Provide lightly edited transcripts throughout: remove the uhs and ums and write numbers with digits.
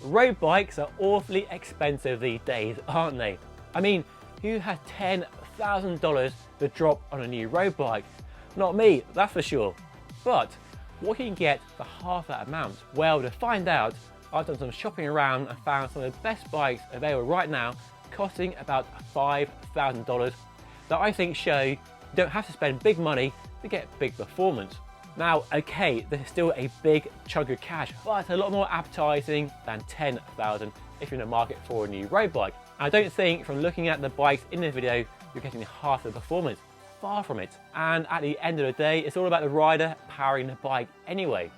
Road bikes are awfully expensive these days, aren't they? I mean, who has $10,000 to drop on a new road bike? Not me, that's for sure. But what can you get for half that amount? Well, to find out, I've done some shopping around and found some of the best bikes available right now costing about $5,000 that I think show you don't have to spend big money to get big performance. Now, okay, there's still a big chunk of cash, but it's a lot more appetizing than $10,000 if you're in the market for a new road bike. I don't think from looking at the bikes in this video, you're getting half the performance. Far from it. And at the end of the day, it's all about the rider powering the bike anyway.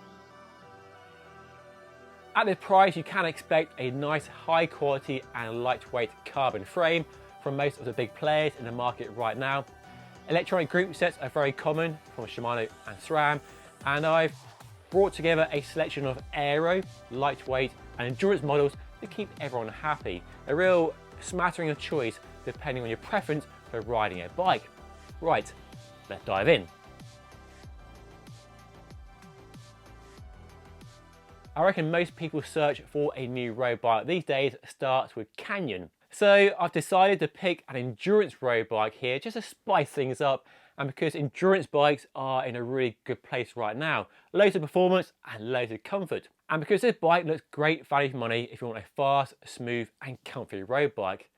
At this price, you can expect a nice high quality and lightweight carbon frame from most of the big players in the market right now. Electronic group sets are very common from Shimano and SRAM, and I've brought together a selection of aero, lightweight and endurance models to keep everyone happy. A real smattering of choice depending on your preference for riding a bike. Right, let's dive in. I reckon most people's search for a new road bike these days starts with Canyon. So I've decided to pick an endurance road bike here just to spice things up, and because endurance bikes are in a really good place right now. Loads of performance and loads of comfort. And because this bike looks great value for money if you want a fast, smooth and comfy road bike.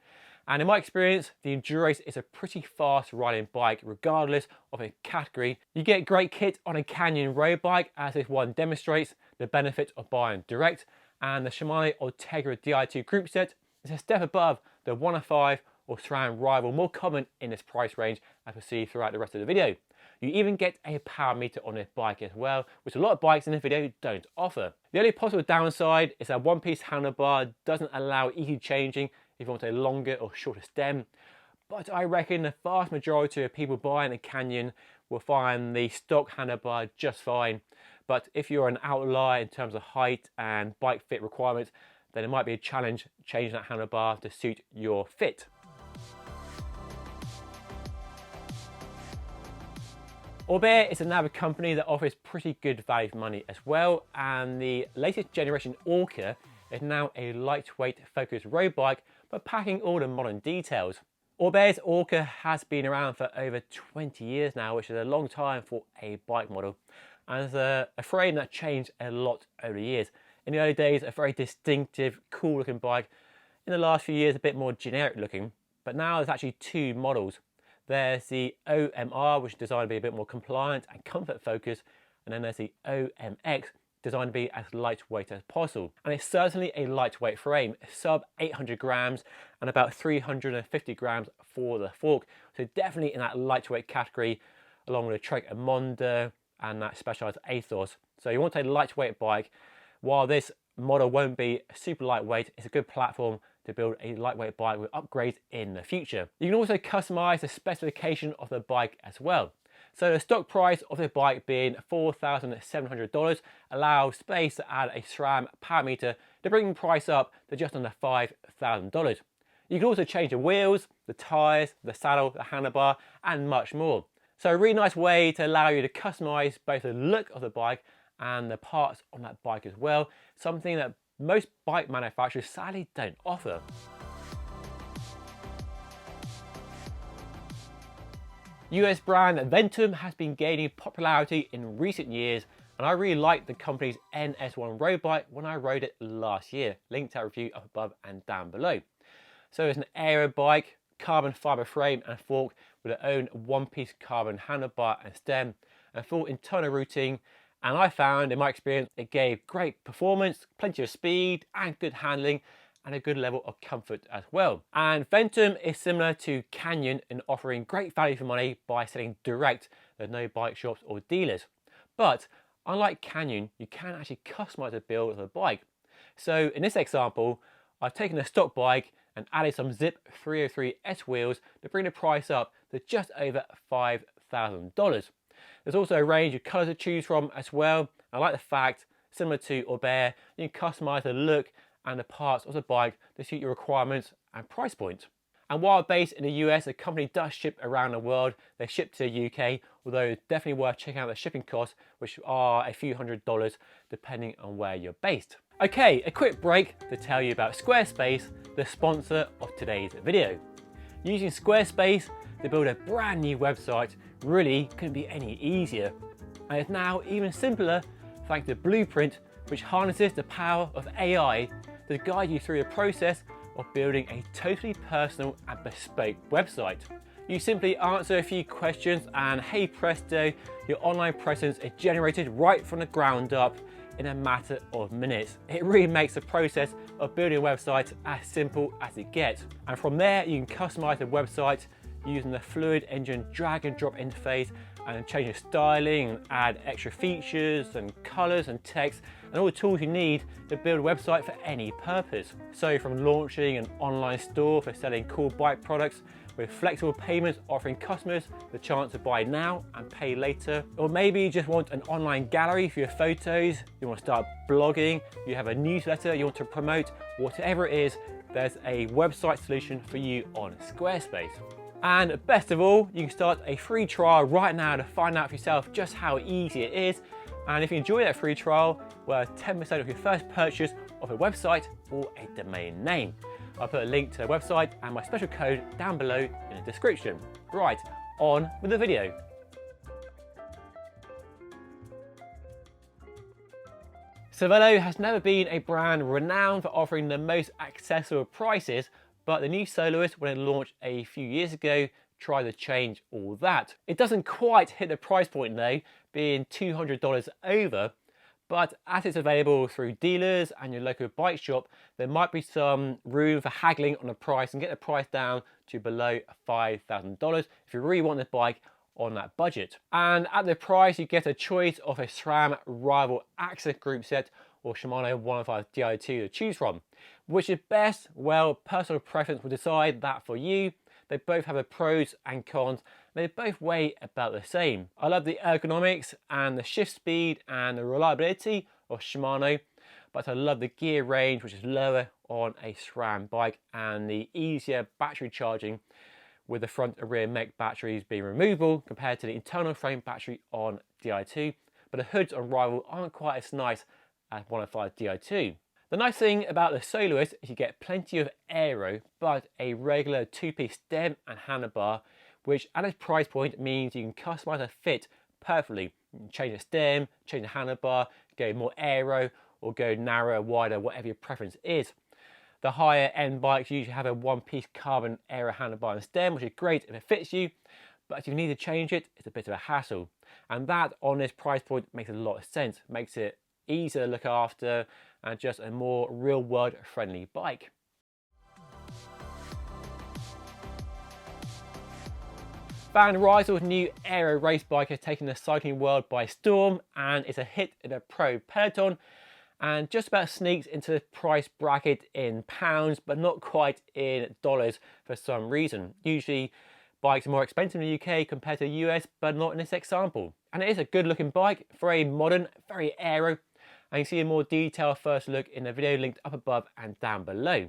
And in my experience, the Endurace is a pretty fast riding bike regardless of its category. You get great kit on a Canyon road bike, as this one demonstrates the benefit of buying direct, and the Shimano Ultegra Di2 group set is a step above the 105 or SRAM rival, more common in this price range as we'll see throughout the rest of the video. You even get a power meter on this bike as well, which a lot of bikes in this video don't offer. The only possible downside is that one-piece handlebar doesn't allow easy changing if you want a longer or shorter stem, but I reckon the vast majority of people buying a Canyon will find the stock handlebar just fine. But if you're an outlier in terms of height and bike fit requirements, then it might be a challenge changing that handlebar to suit your fit. Orbea is another company that offers pretty good value for money as well, and the latest generation Orca is now a lightweight focused road bike but packing all the modern details. Orbea's Orca has been around for over 20 years now, which is a long time for a bike model, and it's a frame that changed a lot over the years. In the early days, a very distinctive, cool looking bike. In the last few years, a bit more generic looking, but now there's actually two models. There's the OMR, which is designed to be a bit more compliant and comfort focused, and then there's the OMX, designed to be as lightweight as possible. And it's certainly a lightweight frame, sub 800 grams and about 350 grams for the fork. So definitely in that lightweight category, along with a Trek Mondo and that Specialized Athos. So you want a lightweight bike. While this model won't be super lightweight, it's a good platform to build a lightweight bike with upgrades in the future. You can also customize the specification of the bike as well. So the stock price of the bike being $4,700 allows space to add a SRAM power meter to bring the price up to just under $5,000. You can also change the wheels, the tyres, the saddle, the handlebar and much more. So a really nice way to allow you to customize both the look of the bike and the parts on that bike as well, something that most bike manufacturers sadly don't offer. US brand Ventum has been gaining popularity in recent years, and I really liked the company's NS1 road bike when I rode it last year. Link to that review up above and down below. So it's an aero bike, carbon fibre frame and fork with its own one-piece carbon handlebar and stem, and full internal routing. And I found, in my experience, it gave great performance, plenty of speed and good handling, and a good level of comfort as well. And Ventum is similar to Canyon in offering great value for money by selling direct. There's no bike shops or dealers. But unlike Canyon, you can actually customize the build of the bike. So in this example, I've taken a stock bike and added some Zip 303S wheels to bring the price up to just over $5,000. There's also a range of colours to choose from as well. I like the fact, similar to Orbea, you can customise the look and the parts of the bike to suit your requirements and price point. And while based in the US, the company does ship around the world. They ship to the UK, although it's definitely worth checking out the shipping costs, which are a few $100s depending on where you're based. Okay, a quick break to tell you about Squarespace, the sponsor of today's video. Using Squarespace to build a brand new website really couldn't be any easier. And it's now even simpler thanks to Blueprint, which harnesses the power of AI to guide you through the process of building a totally personal and bespoke website. You simply answer a few questions and hey presto, your online presence is generated right from the ground up in a matter of minutes. It really makes the process of building a website as simple as it gets. And from there, you can customize the website using the Fluid Engine drag and drop interface and change the styling and add extra features and colors and text and all the tools you need to build a website for any purpose. So from launching an online store for selling cool bike products with flexible payments offering customers the chance to buy now and pay later, or maybe you just want an online gallery for your photos, you want to start blogging, you have a newsletter you want to promote, whatever it is, there's a website solution for you on Squarespace. And best of all, you can start a free trial right now to find out for yourself just how easy it is. And if you enjoy that free trial, well, 10% of your first purchase of a website or a domain name. I'll put a link to the website and my special code down below in the description. Right, on with the video. Cervelo has never been a brand renowned for offering the most accessible prices, but the new Soloist, when it launched a few years ago, tried to change all that. It doesn't quite hit the price point though, being $200 over, but as it's available through dealers and your local bike shop, there might be some room for haggling on the price and get the price down to below $5,000 if you really want this bike on that budget. And at the price, you get a choice of a SRAM rival access group set or Shimano 105 Di2 to choose from. Which is best? Well, personal preference will decide that for you. They both have the pros and cons. They both weigh about the same. I love the ergonomics and the shift speed and the reliability of Shimano, but I love the gear range, which is lower on a SRAM bike, and the easier battery charging with the front and rear mech batteries being removable compared to the internal frame battery on Di2. But the hoods on rival aren't quite as nice as 105 Di2. The nice thing about the Soloist is you get plenty of aero, but a regular two-piece stem and handlebar, which at its price point means you can customize a fit perfectly. You can change the stem, change the handlebar, go more aero, or go narrower, wider, whatever your preference is. The higher end bikes usually have a one-piece carbon aero handlebar and stem, which is great if it fits you, but if you need to change it, it's a bit of a hassle. And that on this price point makes a lot of sense, makes it easier to look after and just a more real world friendly bike. Van Rysel's new aero race bike has taken the cycling world by storm and is a hit in the pro peloton and just about sneaks into the price bracket in pounds but not quite in dollars for some reason. Usually bikes are more expensive in the UK compared to the US, but not in this example. And it is a good looking bike, very modern, very aero. And you can see a more detailed first look in the video linked up above and down below.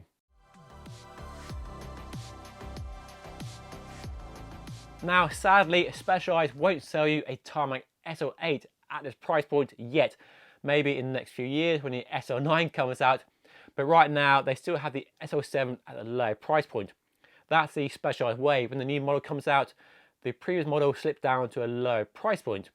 Now, sadly, Specialized won't sell you a Tarmac SL8 at this price point yet. Maybe in the next few years when the SL9 comes out. But right now, they still have the SL7 at a low price point. That's the Specialized way. When the new model comes out, the previous model slipped down to a low price point.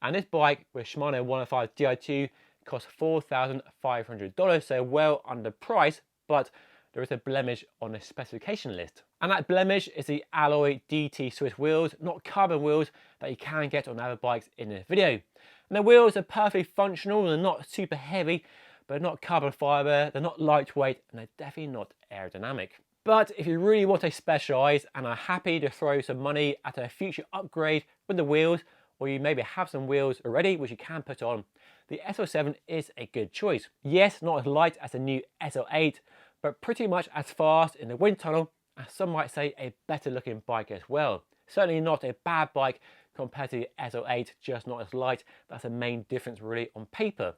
And this bike with Shimano 105 Di2 costs $4,500, so well under price, but there is a blemish on the specification list. And that blemish is the alloy DT Swiss wheels, not carbon wheels that you can get on other bikes in this video. And the wheels are perfectly functional, they're not super heavy, but they're not carbon fiber, they're not lightweight, and they're definitely not aerodynamic. But if you really want a Specialized and are happy to throw some money at a future upgrade with the wheels, or you maybe have some wheels already which you can put on, the SL7 is a good choice. Yes, not as light as the new SL8, but pretty much as fast in the wind tunnel, and some might say a better looking bike as well. Certainly not a bad bike compared to the SL8, just not as light. That's the main difference really on paper.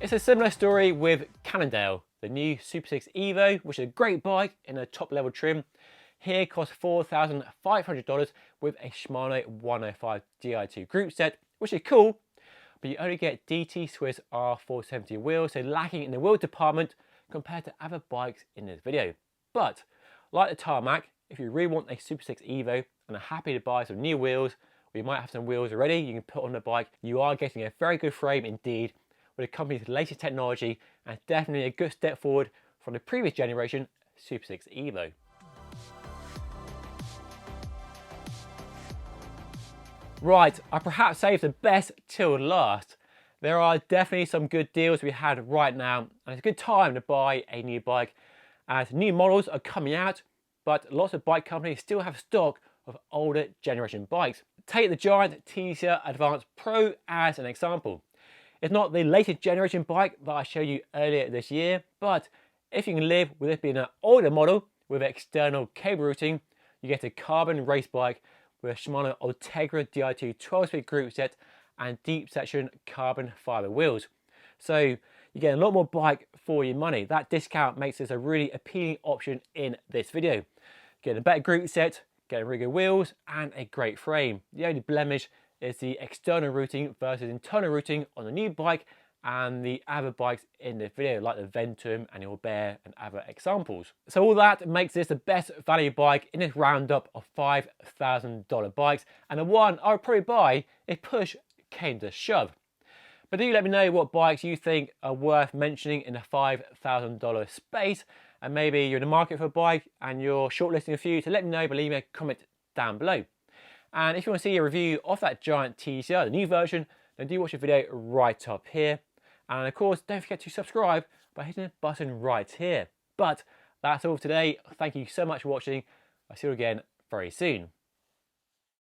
It's a similar story with Cannondale, the new Supersix Evo, which is a great bike in a top level trim. Here costs $4,500 with a Shimano 105 Di2 group set, which is cool, but you only get DT Swiss R470 wheels, so lacking in the wheel department compared to other bikes in this video. But like the Tarmac, if you really want a Supersix Evo and are happy to buy some new wheels, or you might have some wheels already you can put on the bike, you are getting a very good frame indeed with the company's latest technology, and definitely a good step forward from the previous generation Supersix Evo. Right, I perhaps saved the best till last. There are definitely some good deals to be had right now, and it's a good time to buy a new bike as new models are coming out, but lots of bike companies still have stock of older generation bikes. Take the giant TCR Advanced Pro as an example. It's not the latest generation bike that I showed you earlier this year, but if you can live with it being an older model with external cable routing, you get a carbon race bike with a Shimano Ultegra Di2 12-speed group set and deep section carbon fibre wheels. So you get a lot more bike for your money. That discount makes this a really appealing option in this video. Getting a better group set, getting really good wheels and a great frame. The only blemish is the external routing versus internal routing on the new bike and the other bikes in this video, like the Ventum and the Orbea and other examples. So all that makes this the best value bike in this roundup of $5,000 bikes, and the one I would probably buy if push came to shove. But do let me know what bikes you think are worth mentioning in the $5,000 space, and maybe you're in the market for a bike and you're shortlisting a few, so let me know by leaving a comment down below. And if you want to see a review of that giant TCR, the new version, then do watch the video right up here. And of course, don't forget to subscribe by hitting the button right here. But that's all for today. Thank you so much for watching. I'll see you again very soon.